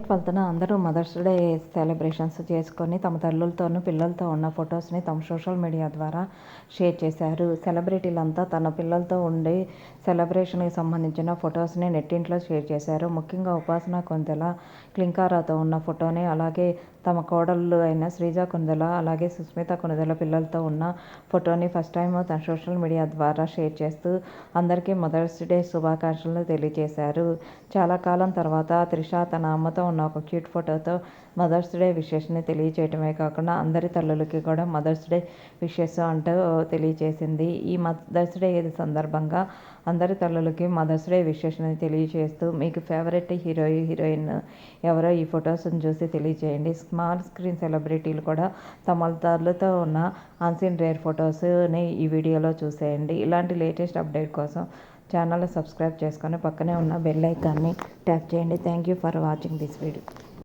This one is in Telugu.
12న అందరూ మదర్స్ డే సెలబ్రేషన్స్ చేసుకొని తమ తల్లులతోనూ పిల్లలతో ఉన్న ఫొటోస్ని తమ సోషల్ మీడియా ద్వారా షేర్ చేశారు. సెలబ్రిటీలంతా తన పిల్లలతో ఉండే సెలబ్రేషన్కి సంబంధించిన ఫొటోస్ని నెట్టింట్లో షేర్ చేశారు. ముఖ్యంగా ఉపాసన కొందెల క్లింకారాతో ఉన్న ఫోటోని, అలాగే తమ కోడళ్ళు అయిన శ్రీజ కొందెల, అలాగే సుస్మిత కొందెల పిల్లలతో ఉన్న ఫోటోని ఫస్ట్ టైం తన సోషల్ మీడియా ద్వారా షేర్ చేస్తూ అందరికీ మదర్స్ డే శుభాకాంక్షలు తెలియజేశారు. చాలా కాలం తర్వాత త్రిష తన అమ్మతో ఉన్న ఒక క్యూట్ ఫోటోతో మదర్స్ డే విషెస్ని తెలియజేయటమే కాకుండా అందరి తల్లులకి కూడా మదర్స్ డే విషెస్ అంటూ తెలియజేసింది. ఈ మదర్స్ డే సందర్భంగా అందరి తల్లులకి మదర్స్ డే విషెస్ని తెలియజేస్తూ మీకు ఫేవరెట్ హీరోయిన్ ఎవరో ఈ ఫొటోస్ని చూసి తెలియజేయండి. స్మాల్ స్క్రీన్ సెలబ్రిటీలు కూడా తమ తల్లుతో ఉన్న అన్సీన్ రేర్ ఫొటోస్ని ఈ వీడియోలో చూసేయండి. ఇలాంటి లేటెస్ట్ అప్డేట్ కోసం ఛానల్ని సబ్స్క్రైబ్ చేసుకొని పక్కనే ఉన్న బెల్ ఐకాన్ని ట్యాప్ చేయండి. Thank you for watching this video.